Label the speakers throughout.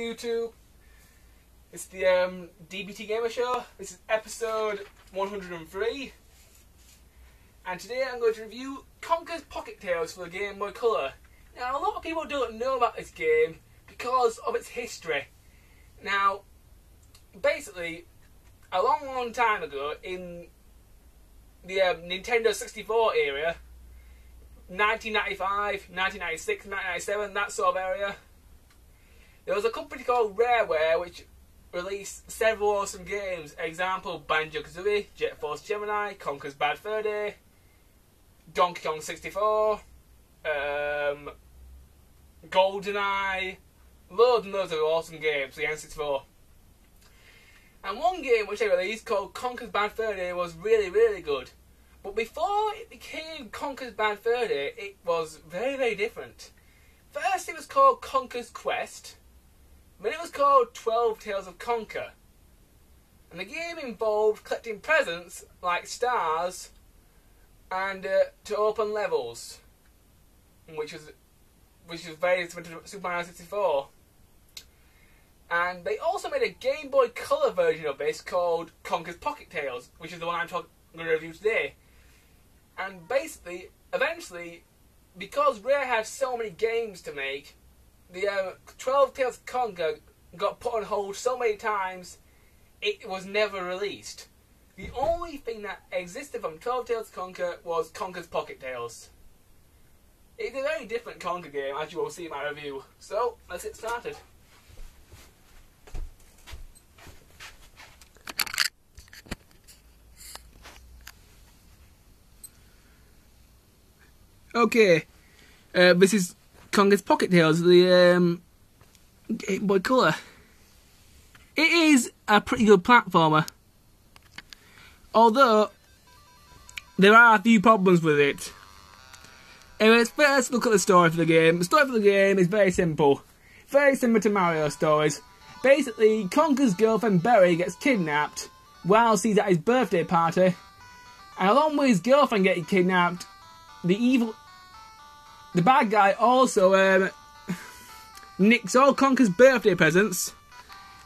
Speaker 1: YouTube. It's the Dbtgamer show. This is episode 103. And today I'm going to review Conker's Pocket Tales for the Game Boy Color. Now, a lot of people don't know about this game because of its history. Now, basically, a long time ago, in the Nintendo 64 area, 1995, 1996, 1997, that sort of area, there was a company called Rareware which released several awesome games. Example, Banjo-Kazooie, Jet Force Gemini, Conker's Bad Fur Day, Donkey Kong 64, GoldenEye, loads and loads of awesome games for the N64. And one game which they released called Conker's Bad Fur Day was really, really good. But before it became Conker's Bad Fur Day, it was very, very different. First it was called Conker's Quest, then it was called 12 Tales of Conker. And the game involved collecting presents like stars and to open levels, which was very similar to Super Mario 64. And they also made a Game Boy Color version of this called Conker's Pocket Tales, which is the one I'm going to review today. And basically, eventually, because Rare had so many games to make, the 12 Tales of Conker got put on hold so many times, it was never released. The only thing that existed from 12 Tales of Conker was Conker's Pocket Tales. It's a very different Conker game, as you will see in my review. So, let's get started. Okay, this is Conker's Pocket Tales, the Game Boy Color. It is a pretty good platformer, although there are a few problems with it. Anyways, first look at the story for the game. The story for the game is very simple, very similar to Mario stories. Basically, Conker's girlfriend Berry gets kidnapped while he's at his birthday party, and along with his girlfriend getting kidnapped, the bad guy also nicks all Conker's birthday presents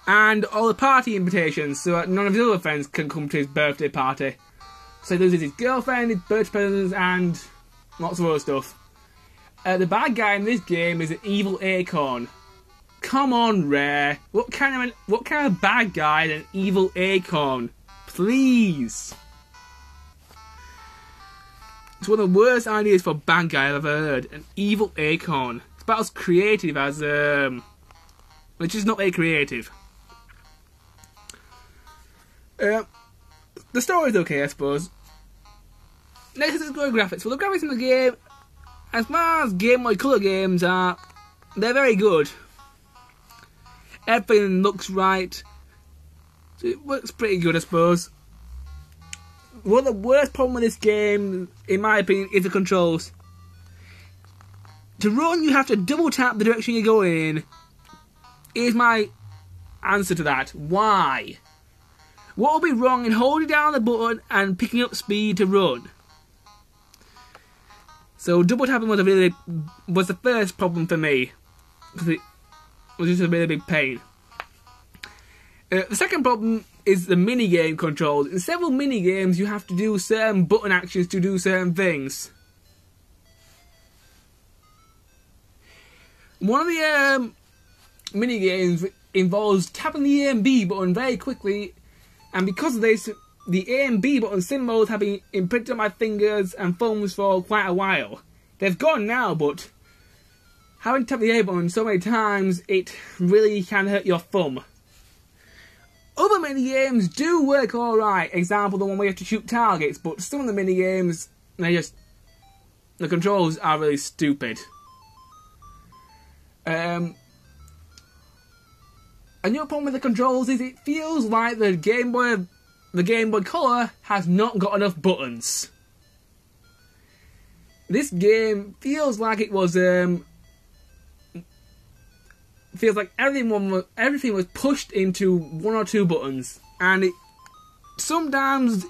Speaker 1: and all the party invitations, so that none of his other friends can come to his birthday party. So he loses his girlfriend, his birthday presents, and lots of other stuff. The bad guy in this game is an evil acorn. Come on, Rare. What kind of bad guy is an evil acorn? Please. It's one of the worst ideas for a bad guy I've ever heard. An evil acorn. It's about as creative as which is not very creative. The story's okay, I suppose. Next, let's go to graphics. Well, the graphics in the game, as far as Game Boy Color games are, they're very good. Everything looks right. So it works pretty good, I suppose. One of the worst problems with this game, in my opinion, is the controls. To run, you have to double tap the direction you're going in. Here's my answer to that. Why? What would be wrong in holding down the button and picking up speed to run? So double tapping was the first problem for me, because it was just a really big pain. The second problem is the minigame controls. In several minigames, you have to do certain button actions to do certain things. One of the minigames involves tapping the A and B button very quickly, and because of this, the A and B button symbols have been imprinted on my fingers and thumbs for quite a while. They've gone now, but having tapped the A button so many times, it really can hurt your thumb. Other minigames do work alright. Example, the one where you have to shoot targets, but some of the minigames, the controls are really stupid. Another problem with the controls is it feels like the Game Boy Color has not got enough buttons. This game feels like it was feels like everything was pushed into one or two buttons, and sometimes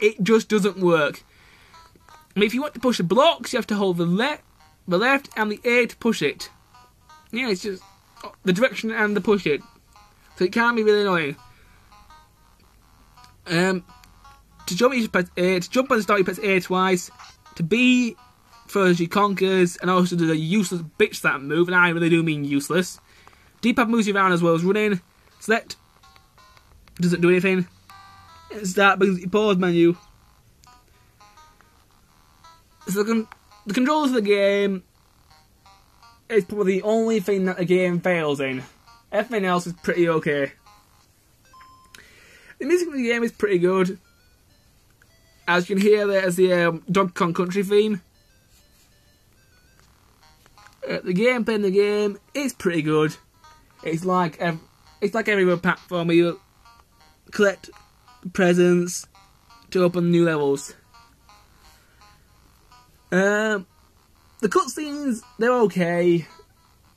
Speaker 1: it just doesn't work. I mean, if you want to push the blocks, you have to hold the left and the A to push it. Yeah, it's just the direction and the push it. So it can be really annoying. To jump, you just press A. To jump on the start, you press A twice. To B, throws you Conker'S, and also do the useless bitch slap move, and I really do mean useless. D-pad moves you around as well as running. Select doesn't do anything. Start brings the pause menu. So the controls of the game is probably the only thing that the game fails in. Everything else is pretty okay. The music of the game is pretty good. As you can hear, there's the Donkey Kong Country theme. The gameplay in the game is pretty good. It's like every other platform where you collect presents to open new levels. The cutscenes, they're okay.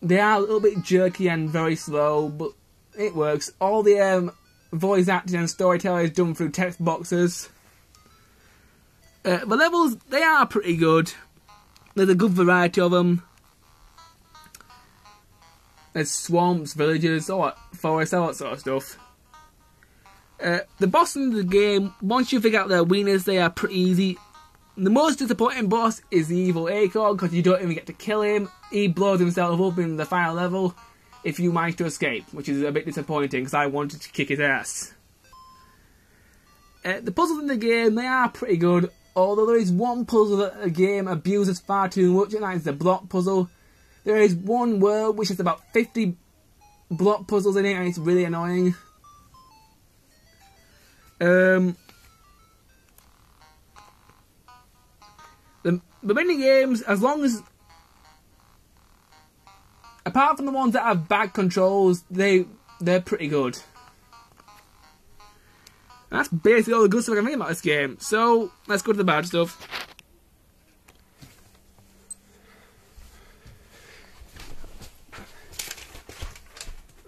Speaker 1: They are a little bit jerky and very slow, but it works. All the voice acting and storytelling is done through text boxes. The levels, they are pretty good. There's a good variety of them. There's swamps, villages, forests, all that sort of stuff. The bosses in the game, once you figure out their weakness, they are pretty easy. The most disappointing boss is the evil Acorn, because you don't even get to kill him. He blows himself up in the final level if you manage to escape, which is a bit disappointing, because I wanted to kick his ass. The puzzles in the game, they are pretty good, although there is one puzzle that the game abuses far too much, and that is the block puzzle. There is one world which has about 50 block puzzles in it, and it's really annoying. The mini games, as long as, apart from the ones that have bad controls, they're pretty good. And that's basically all the good stuff I can think about this game. So let's go to the bad stuff.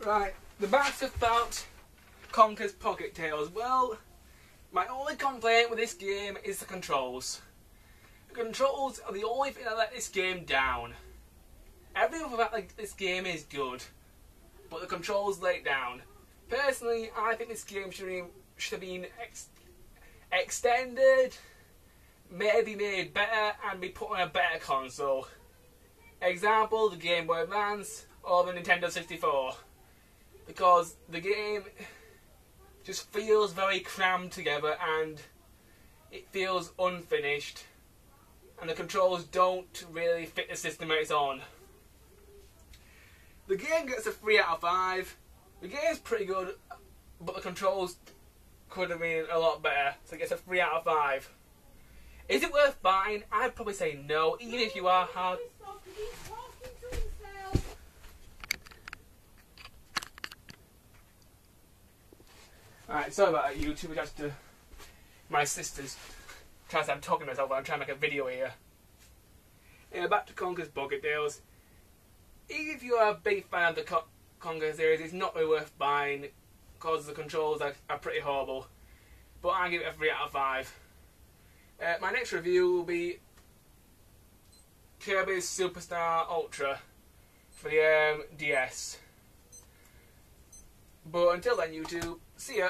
Speaker 1: Right, the bad stuff about Conker's Pocket Tales. Well, my only complaint with this game is the controls. The controls are the only thing that let this game down. Everything about this game is good, but the controls let it down. Personally, I think this game should have been extended, maybe made better, and be put on a better console. Example, the Game Boy Advance or the Nintendo 64. Because the game just feels very crammed together and it feels unfinished. And the controls don't really fit the system that it's on. The game gets a 3 out of 5. The game's pretty good, but the controls could have been a lot better. So it gets a 3 out of 5. Is it worth buying? I'd probably say no, even if you are hard. Alright, sorry about that, YouTube. Just my sister's trying to say I'm talking to myself, but I'm trying to make a video here. Anyway, back to Conker's Pocket Tales. Even if you are a big fan of the Conker series, it's not really worth buying because the controls are pretty horrible. But I give it a 3 out of 5. My next review will be Kirby's Superstar Ultra for the DS. But until then, YouTube, see ya.